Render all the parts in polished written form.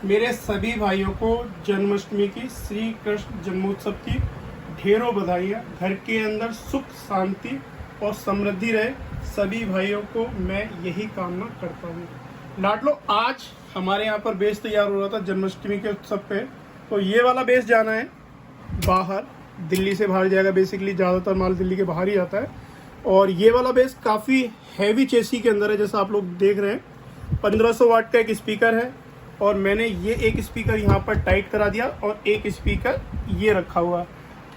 मेरे सभी भाइयों को जन्माष्टमी की, श्री कृष्ण जन्मोत्सव की ढेरों बधाइयाँ। घर के अंदर सुख शांति और समृद्धि रहे, सभी भाइयों को मैं यही कामना करता हूँ। लाडलो, आज हमारे यहाँ पर बेस तैयार हो रहा था जन्माष्टमी के उत्सव पे, तो ये वाला बेस जाना है बाहर, दिल्ली से बाहर जाएगा। बेसिकली ज़्यादातर माल दिल्ली के बाहर ही आता है। और ये वाला बेस काफ़ी हैवी चेसी के अंदर है, जैसा आप लोग देख रहे हैं। 1500 वाट का एक स्पीकर है और मैंने ये एक स्पीकर यहाँ पर टाइट करा दिया और एक स्पीकर ये रखा हुआ।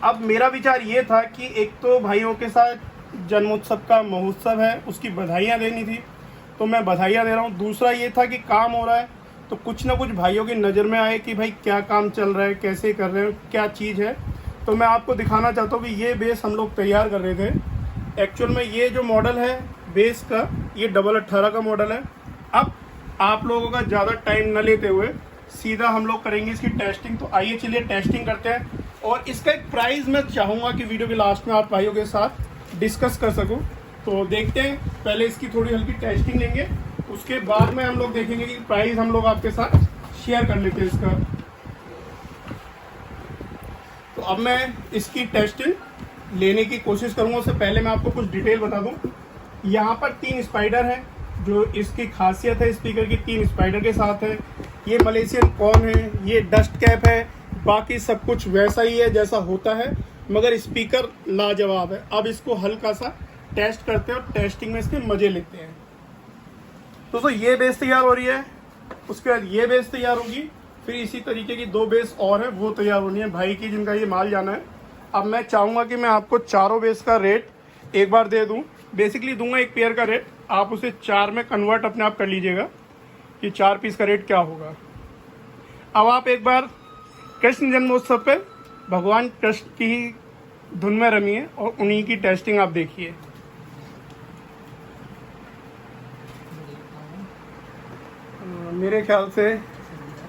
अब मेरा विचार ये था कि एक तो भाइयों के साथ जन्मोत्सव का महोत्सव है, उसकी बधाइयाँ देनी थी, तो मैं बधाइयाँ दे रहा हूँ। दूसरा ये था कि काम हो रहा है तो कुछ ना कुछ भाइयों की नज़र में आए कि भाई क्या काम चल रहा है, कैसे कर रहे हैं, क्या चीज़ है। तो मैं आपको दिखाना चाहता हूँ कि ये बेस हम लोग तैयार कर रहे थे। एक्चुअल में ये जो मॉडल है बेस का, ये 18 का मॉडल है। अब आप लोगों का ज़्यादा टाइम न लेते हुए सीधा हम लोग करेंगे इसकी टेस्टिंग। तो आइए चलिए टेस्टिंग करते हैं। और इसका एक प्राइस मैं चाहूँगा कि वीडियो के लास्ट में आप भाइयों के साथ डिस्कस कर सकूँ। तो देखते हैं, पहले इसकी थोड़ी हल्की टेस्टिंग लेंगे, उसके बाद में हम लोग देखेंगे कि प्राइस हम लोग आपके साथ शेयर कर लेते हैं इसका। तो अब मैं इसकी टेस्टिंग लेने की कोशिश करूँगा। उससे पहले मैं आपको कुछ डिटेल बता दूँ। यहाँ पर 3 स्पाइडर हैं, जो इसकी खासियत है स्पीकर की, 3 स्पाइडर के साथ है। ये मलेशियन कॉर्न है, ये डस्ट कैप है, बाकी सब कुछ वैसा ही है जैसा होता है, मगर स्पीकर लाजवाब है। अब इसको हल्का सा टेस्ट करते हैं और टेस्टिंग में इसके मज़े लेते हैं। दोस्तों ये बेस तैयार हो रही है, उसके बाद ये बेस तैयार होगी, फिर इसी तरीके की 2 बेस और है वो तैयार होनी है भाई की, जिनका ये माल जाना है। अब मैं चाहूँगा कि मैं आपको चारों बेस का रेट एक बार दे दूँ। बेसिकली दूंगा एक पेयर का रेट, आप उसे 4 में कन्वर्ट अपने आप कर लीजिएगा कि 4 पीस का रेट क्या होगा। अब आप एक बार कृष्ण जन्मोत्सव पे भगवान कृष्ण की ही धुन में रमिए और उन्हीं की टेस्टिंग आप देखिए। मेरे ख्याल से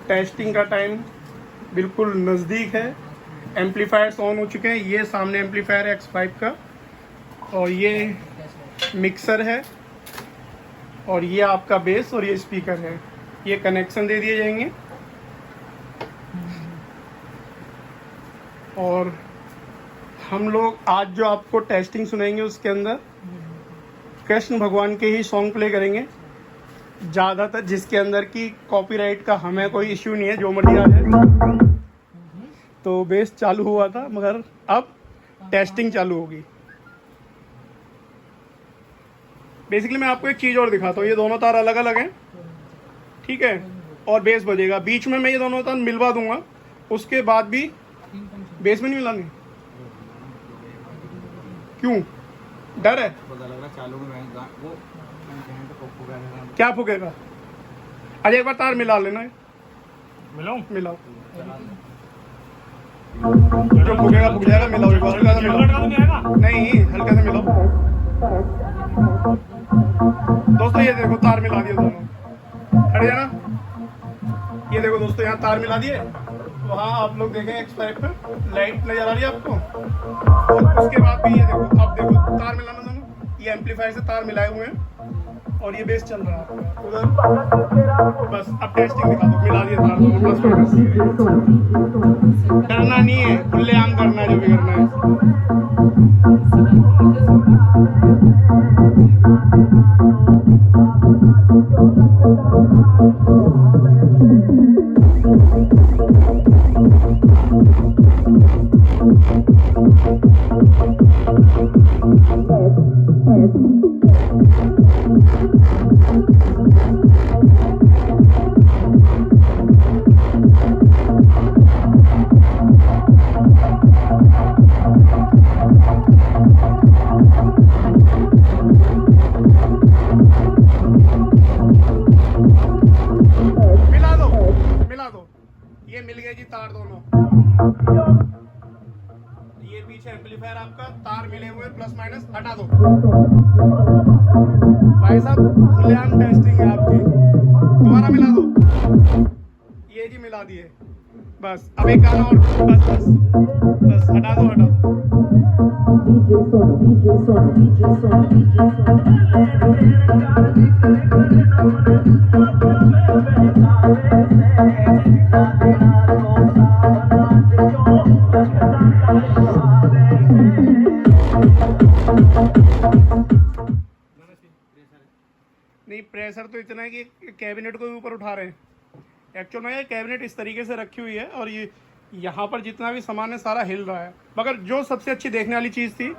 टेस्टिंग का टाइम बिल्कुल नज़दीक है। एम्पलीफायर्स ऑन हो चुके हैं। ये सामने एम्पलीफायर है X5 का, और ये मिक्सर है, और ये आपका बेस और ये स्पीकर है। ये कनेक्शन दे दिए जाएंगे। और हम लोग आज जो आपको टेस्टिंग सुनाएंगे उसके अंदर कृष्ण भगवान के ही सॉन्ग प्ले करेंगे ज़्यादातर, जिसके अंदर की कॉपीराइट का हमें कोई इश्यू नहीं है, जो मर्जी आ जाए। तो बेस चालू हुआ था, मगर अब टेस्टिंग चालू होगी। बेसिकली मैं आपको एक चीज़ और दिखाता हूँ। ये दोनों तार अलग अलग हैं, ठीक है, और बेस बजेगा। बीच में मैं ये दोनों तार मिलवा दूंगा, उसके बाद भी बेस में नहीं मिलानी। क्यों, डर है? क्या फूकेगा? अरे एक बार तार मिला लेना। मिलाओ मिलाओ, जो फूकेगा फूक जाएगा। मिलाओ एक बार, हल्का सा मिलाओ। नहीं, हल्का सा मिलाओ। दोस्तों ये देखो तार मिला दिए दोनों, खड़े जाना। ये देखो दोस्तों, यहाँ तार मिला दिए। वहाँ आप लोग देखें X5 पे लाइट नजर आ रही है आपको। और उसके बाद भी ये देखो, अब देखो तार मिलाना दोनों। ये एम्पलीफायर से तार मिलाए हुए हैं और ये बेस चल रहा है उधर। बस अब टेस्टिंग दिखा दो। मिला दिया तार दोनों, प्लस माइनस। डरना नहीं है, खुलेआम करना है जो भी करना है। ये मिल गए जी तार दोनों। ये पीछे एम्पलीफायर आपका, तार मिले हुए प्लस माइनस हटा दो। भाई साहब खुलेआम टेस्टिंग है आपकी। दोबारा मिला दो। ये जी मिला मिला दिए। बस अब एक गाना और, बस बस बस हटा दो हटा दो। नहीं, प्रेशर तो इतना है कि कैबिनेट को भी ऊपर उठा रहे हैं। एक्चुअल में ये कैबिनेट इस तरीके से रखी हुई है और ये यहाँ पर जितना भी सामान है सारा हिल रहा है। मगर जो सबसे अच्छी देखने वाली चीज़ थी,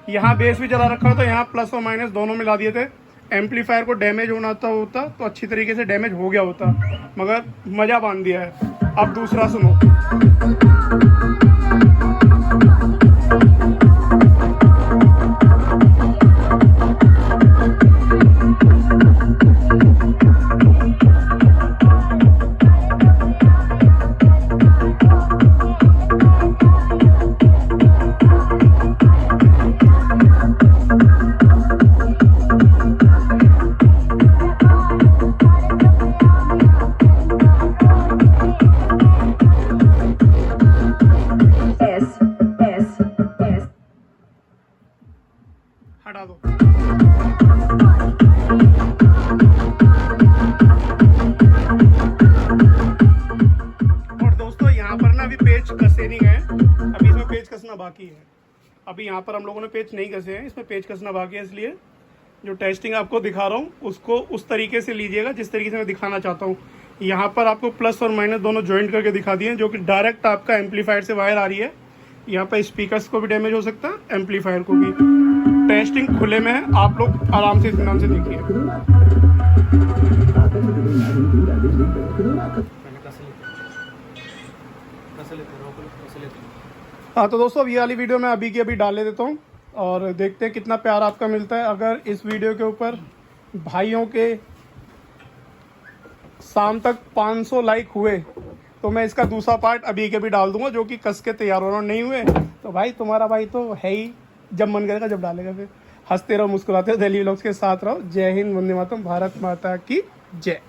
यहाँ बेस भी जला रखा था, यहाँ प्लस और माइनस दोनों मिला दिए थे। एम्पलीफायर को डैमेज होना होता तो अच्छी तरीके से डैमेज हो गया होता, मगर मज़ा बांध दिया है। अब दूसरा सुनो। हटा दो। और दोस्तों यहाँ पर ना अभी पेच कसे नहीं गए, अभी इसमें पेच कसना बाकी है। अभी यहाँ पर हम लोगों ने पेच नहीं कसे हैं, इसमें पेच कसना बाकी है। इसलिए जो टेस्टिंग आपको दिखा रहा हूँ उसको उस तरीके से लीजिएगा जिस तरीके से मैं दिखाना चाहता हूँ। यहाँ पर आपको प्लस और माइनस दोनों ज्वाइंट करके दिखा दिए, जो कि डायरेक्ट आपका एम्पलीफायर से वायर आ रही है। यहाँ पर स्पीकर्स को भी डैमेज हो सकता है, एम्पलीफायर को भी। टेस्टिंग खुले में है, आप लोग आराम से इत्मीनान से देखिए। हाँ तो दोस्तों, अब ये वाली वीडियो मैं अभी की अभी डाल देता हूँ और देखते हैं कितना प्यार आपका मिलता है। अगर इस वीडियो के ऊपर भाइयों के शाम तक 500 लाइक हुए तो मैं इसका दूसरा पार्ट अभी के अभी डाल दूंगा, जो कि कस के तैयार होना नहीं हुए तो भाई तुम्हारा भाई तो है ही, जब मन करेगा जब डालेगा। फिर हंसते रहो, मुस्कुराते रहो, दिल्ली व्लॉग्स के साथ रहो। जय हिंद, वंदे मातरम, भारत माता की जय।